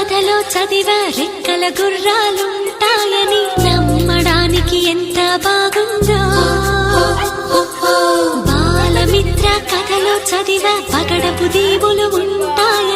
కథలో చదివా రెక్కల గుర్రాలుంటాయని నమ్మడానికి ఎంత బాగుందో బాలమిత్ర కథలో చదివా పగడపు దీవులు ఉంటాయని